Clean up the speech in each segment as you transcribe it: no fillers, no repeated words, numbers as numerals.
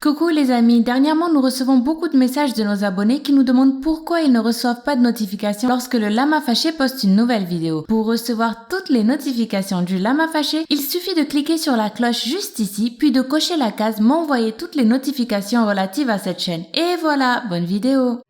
Coucou les amis, dernièrement nous recevons beaucoup de messages de nos abonnés qui nous demandent pourquoi ils ne reçoivent pas de notifications lorsque le lama fâché poste une nouvelle vidéo. Pour recevoir toutes les notifications du lama fâché, il suffit de cliquer sur la cloche juste ici, puis de cocher la case m'envoyer toutes les notifications relatives à cette chaîne. Et voilà, bonne vidéo!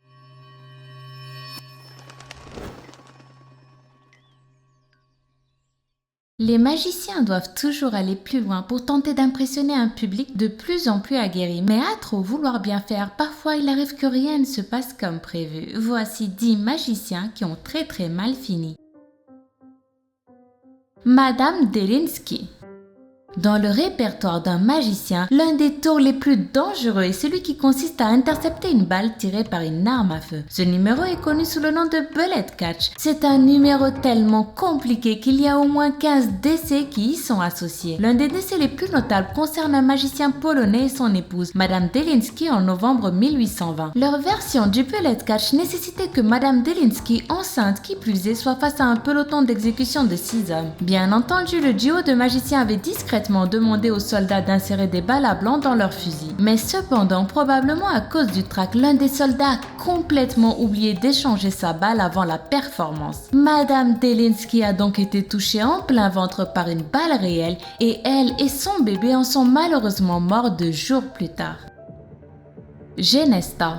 Les magiciens doivent toujours aller plus loin pour tenter d'impressionner un public de plus en plus aguerri. Mais à trop vouloir bien faire, parfois il arrive que rien ne se passe comme prévu. Voici 10 magiciens qui ont très mal fini. Madame Delinsky. Dans le répertoire d'un magicien, l'un des tours les plus dangereux est celui qui consiste à intercepter une balle tirée par une arme à feu. Ce numéro est connu sous le nom de Bullet Catch. C'est un numéro tellement compliqué qu'il y a au moins 15 décès qui y sont associés. L'un des décès les plus notables concerne un magicien polonais et son épouse, Madame Delinsky, en novembre 1820. Leur version du Bullet Catch nécessitait que Madame Delinsky, enceinte qui plus est, soit face à un peloton d'exécution de 6 hommes. Bien entendu, le duo de magiciens avait discrètement demandé aux soldats d'insérer des balles à blanc dans leurs fusils. Mais cependant, probablement à cause du trac, l'un des soldats a complètement oublié d'échanger sa balle avant la performance. Madame Delinsky a donc été touchée en plein ventre par une balle réelle et elle et son bébé en sont malheureusement morts 2 jours plus tard. Genesta.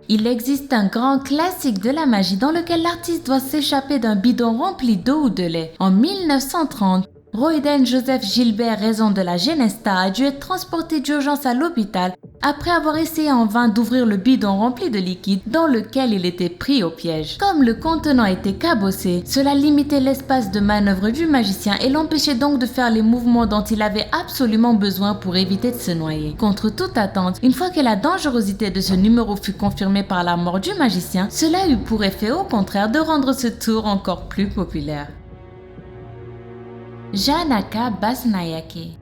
Il existe un grand classique de la magie dans lequel l'artiste doit s'échapper d'un bidon rempli d'eau ou de lait. En 1930, Royden Joseph Gilbert, raison de la Genesta, a dû être transporté d'urgence à l'hôpital après avoir essayé en vain d'ouvrir le bidon rempli de liquide dans lequel il était pris au piège. Comme le contenant était cabossé, cela limitait l'espace de manœuvre du magicien et l'empêchait donc de faire les mouvements dont il avait absolument besoin pour éviter de se noyer. Contre toute attente, une fois que la dangerosité de ce numéro fut confirmée par la mort du magicien, cela eut pour effet au contraire de rendre ce tour encore plus populaire. Janaka Basnayake.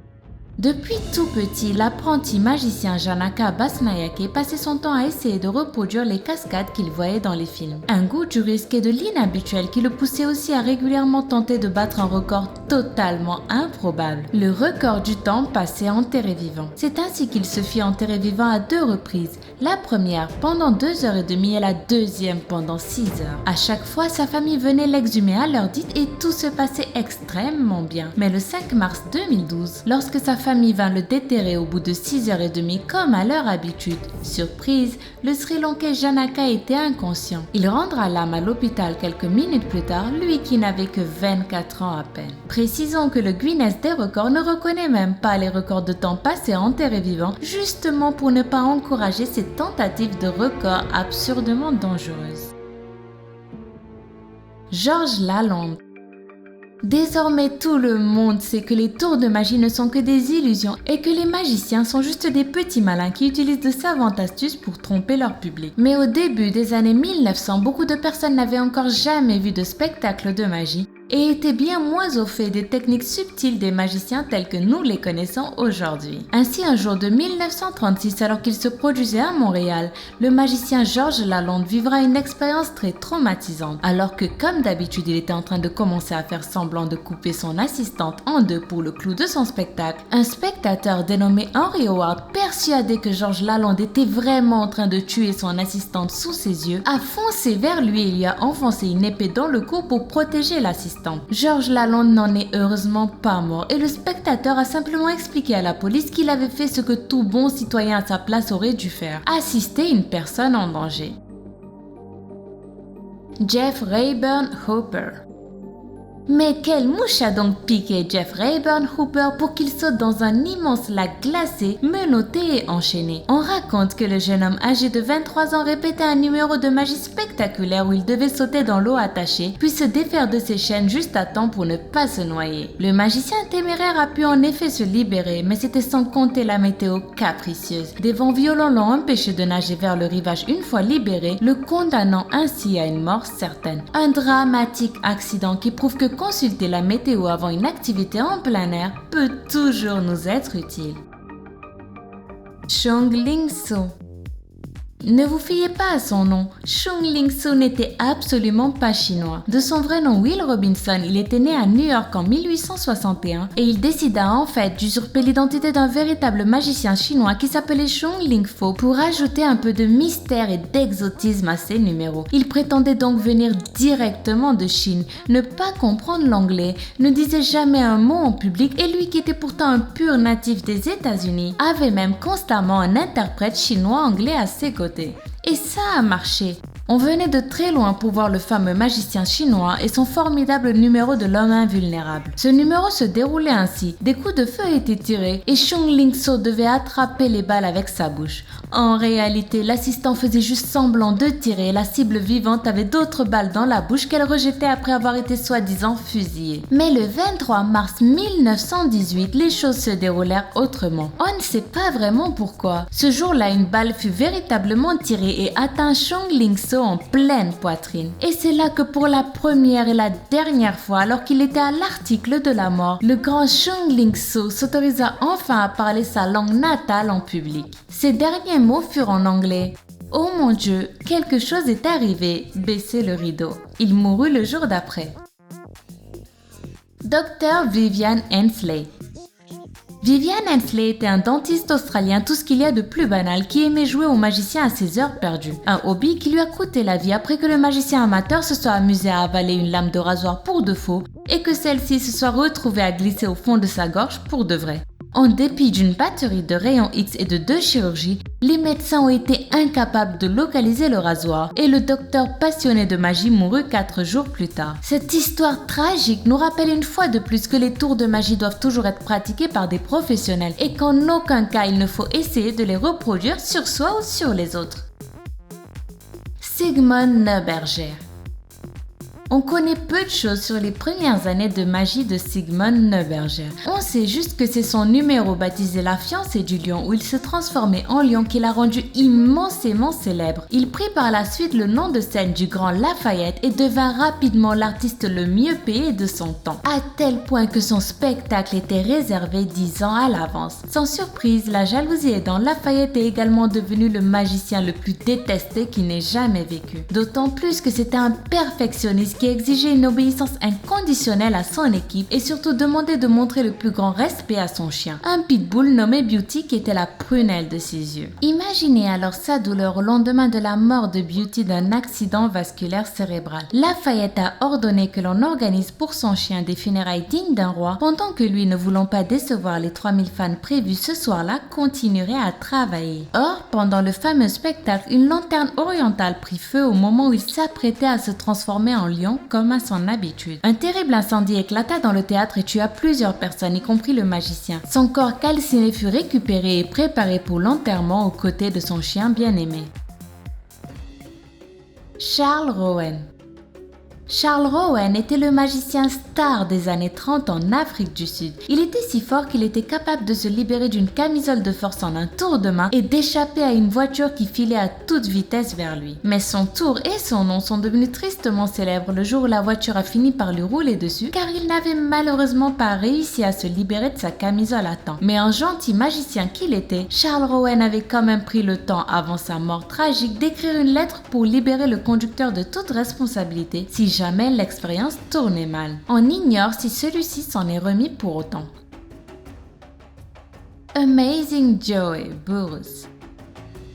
Depuis tout petit, l'apprenti magicien Janaka Basnayake passait son temps à essayer de reproduire les cascades qu'il voyait dans les films. Un goût du risque et de l'inhabituel qui le poussait aussi à régulièrement tenter de battre un record totalement improbable, le record du temps passé enterré vivant. C'est ainsi qu'il se fit enterrer vivant à 2 reprises, la première pendant 2h30 et la deuxième pendant 6 heures. À chaque fois, sa famille venait l'exhumer à l'heure dite et tout se passait extrêmement bien. Mais le 5 mars 2012, lorsque sa famille vint le déterrer au bout de 6h30 comme à leur habitude, surprise, le Sri Lankais Janaka était inconscient. Il rendra l'âme à l'hôpital quelques minutes plus tard, lui qui n'avait que 24 ans à peine. Précisons que le Guinness des records ne reconnaît même pas les records de temps passé enterré vivant, justement pour ne pas encourager ces tentatives de records absurdement dangereuses. Georges Lalonde. Désormais, tout le monde sait que les tours de magie ne sont que des illusions et que les magiciens sont juste des petits malins qui utilisent de savantes astuces pour tromper leur public. Mais au début des années 1900, beaucoup de personnes n'avaient encore jamais vu de spectacle de magie et étaient bien moins au fait des techniques subtiles des magiciens tels que nous les connaissons aujourd'hui. Ainsi, un jour de 1936, alors qu'il se produisait à Montréal, le magicien Georges Lalonde vivra une expérience très traumatisante. Alors que, comme d'habitude, il était en train de commencer à faire semblant de couper son assistante en 2 pour le clou de son spectacle, un spectateur dénommé Henry Howard, persuadé que Georges Lalonde était vraiment en train de tuer son assistante sous ses yeux, a foncé vers lui et lui a enfoncé une épée dans le cou pour protéger l'assistante. Georges Lalonde n'en est heureusement pas mort et le spectateur a simplement expliqué à la police qu'il avait fait ce que tout bon citoyen à sa place aurait dû faire, assister une personne en danger. Jeff Rayburn Hooper. Mais quelle mouche a donc piqué Jeff Rayburn Hooper pour qu'il saute dans un immense lac glacé, menotté et enchaîné? On raconte que le jeune homme âgé de 23 ans répétait un numéro de magie spectaculaire où il devait sauter dans l'eau attachée, puis se défaire de ses chaînes juste à temps pour ne pas se noyer. Le magicien téméraire a pu en effet se libérer, mais c'était sans compter la météo capricieuse. Des vents violents l'ont empêché de nager vers le rivage une fois libéré, le condamnant ainsi à une mort certaine. Un dramatique accident qui prouve que consulter la météo avant une activité en plein air peut toujours nous être utile. Chong Ling So. Ne vous fiez pas à son nom, Chung Ling-soo n'était absolument pas chinois. De son vrai nom Will Robinson, il était né à New York en 1861 et il décida en fait d'usurper l'identité d'un véritable magicien chinois qui s'appelait Chung Ling-fo pour ajouter un peu de mystère et d'exotisme à ses numéros. Il prétendait donc venir directement de Chine, ne pas comprendre l'anglais, ne disait jamais un mot en public et lui qui était pourtant un pur natif des États-Unis avait même constamment un interprète chinois-anglais à ses côtés. Et ça a marché. On venait de très loin pour voir le fameux magicien chinois et son formidable numéro de l'homme invulnérable. Ce numéro se déroulait ainsi. Des coups de feu étaient tirés et Chung Ling-soo devait attraper les balles avec sa bouche. En réalité, l'assistant faisait juste semblant de tirer et la cible vivante avait d'autres balles dans la bouche qu'elle rejetait après avoir été soi-disant fusillée. Mais le 23 mars 1918, les choses se déroulèrent autrement. On ne sait pas vraiment pourquoi. Ce jour-là, une balle fut véritablement tirée et atteint Chung Ling-soo en pleine poitrine. Et c'est là que pour la première et la dernière fois, alors qu'il était à l'article de la mort, le grand Chung Ling-soo s'autorisa enfin à parler sa langue natale en public. Ses derniers mots furent en anglais. « Oh mon Dieu, quelque chose est arrivé, baissez le rideau. » Il mourut le jour d'après. Dr. Vivian Hensley. Vivian Hensley était un dentiste australien tout ce qu'il y a de plus banal qui aimait jouer au magicien à ses heures perdues. Un hobby qui lui a coûté la vie après que le magicien amateur se soit amusé à avaler une lame de rasoir pour de faux et que celle-ci se soit retrouvée à glisser au fond de sa gorge pour de vrai. En dépit d'une batterie de rayons X et de 2 chirurgies, les médecins ont été incapables de localiser le rasoir et le docteur passionné de magie mourut 4 jours plus tard. Cette histoire tragique nous rappelle une fois de plus que les tours de magie doivent toujours être pratiqués par des professionnels et qu'en aucun cas il ne faut essayer de les reproduire sur soi ou sur les autres. Sigmund Neuberger. On connaît peu de choses sur les premières années de magie de Sigmund Neuberger. On sait juste que c'est son numéro baptisé La fiancée du lion où il se transformait en lion qui l'a rendu immensément célèbre. Il prit par la suite le nom de scène du grand Lafayette et devint rapidement l'artiste le mieux payé de son temps, à tel point que son spectacle était réservé 10 ans à l'avance. Sans surprise, la jalousie aidant, Lafayette est également devenu le magicien le plus détesté qui n'ait jamais vécu. D'autant plus que c'était un perfectionniste qui exigeait une obéissance inconditionnelle à son équipe et surtout demandait de montrer le plus grand respect à son chien, un pitbull nommé Beauty qui était la prunelle de ses yeux. Imaginez alors sa douleur au lendemain de la mort de Beauty d'un accident vasculaire cérébral. Lafayette a ordonné que l'on organise pour son chien des funérailles dignes d'un roi, pendant que lui, ne voulant pas décevoir les 3000 fans prévus ce soir-là, continuerait à travailler. Or, pendant le fameux spectacle, une lanterne orientale prit feu au moment où il s'apprêtait à se transformer en lion comme à son habitude. Un terrible incendie éclata dans le théâtre et tua plusieurs personnes, y compris le magicien. Son corps calciné fut récupéré et préparé pour l'enterrement aux côtés de son chien bien-aimé. Charles Rowan. Charles Rowan était le magicien star des années 30 en Afrique du Sud. Il était si fort qu'il était capable de se libérer d'une camisole de force en un tour de main et d'échapper à une voiture qui filait à toute vitesse vers lui. Mais son tour et son nom sont devenus tristement célèbres le jour où la voiture a fini par lui rouler dessus car il n'avait malheureusement pas réussi à se libérer de sa camisole à temps. Mais un gentil magicien qu'il était, Charles Rowan avait quand même pris le temps avant sa mort tragique d'écrire une lettre pour libérer le conducteur de toute responsabilité si jamais l'expérience tournait mal. On ignore si celui-ci s'en est remis pour autant. Amazing Joey Burroughs.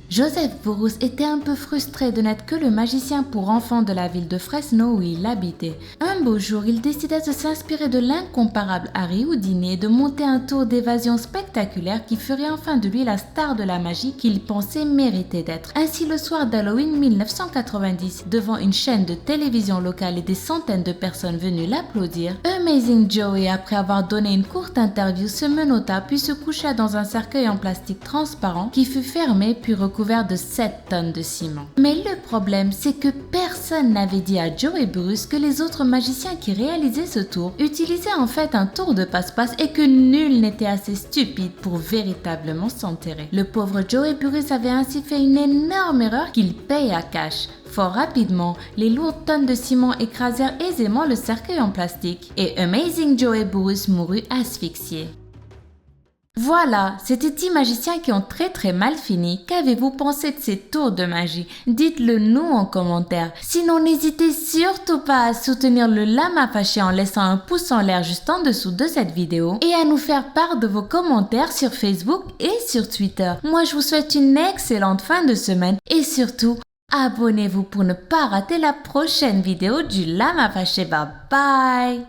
Joseph Burroughs était un peu frustré de n'être que le magicien pour enfants de la ville de Fresno où il habitait. Un beau jour, il décida de s'inspirer de l'incomparable Harry Houdini et de monter un tour d'évasion spectaculaire qui ferait enfin de lui la star de la magie qu'il pensait mériter d'être. Ainsi, le soir d'Halloween 1990, devant une chaîne de télévision locale et des centaines de personnes venues l'applaudir, Amazing Joey, après avoir donné une courte interview, se menotta puis se coucha dans un cercueil en plastique transparent qui fut fermé puis recouvert de 7 tonnes de ciment. Mais le problème, c'est que personne n'avait dit à Joey Burroughs que les autres magiciens qui réalisaient ce tour utilisaient en fait un tour de passe-passe et que nul n'était assez stupide pour véritablement s'enterrer. Le pauvre Joey Burroughs avait ainsi fait une énorme erreur qu'il paye à cash. Fort rapidement, les lourdes tonnes de ciment écrasèrent aisément le cercueil en plastique et Amazing Joey Burroughs mourut asphyxié. Voilà, c'était 10 magiciens qui ont très mal fini. Qu'avez-vous pensé de ces tours de magie? Dites-le nous en commentaire. Sinon, n'hésitez surtout pas à soutenir le Lama Fâché en laissant un pouce en l'air juste en dessous de cette vidéo et à nous faire part de vos commentaires sur Facebook et sur Twitter. Moi, je vous souhaite une excellente fin de semaine et surtout, abonnez-vous pour ne pas rater la prochaine vidéo du Lama Fâché. Bye bye!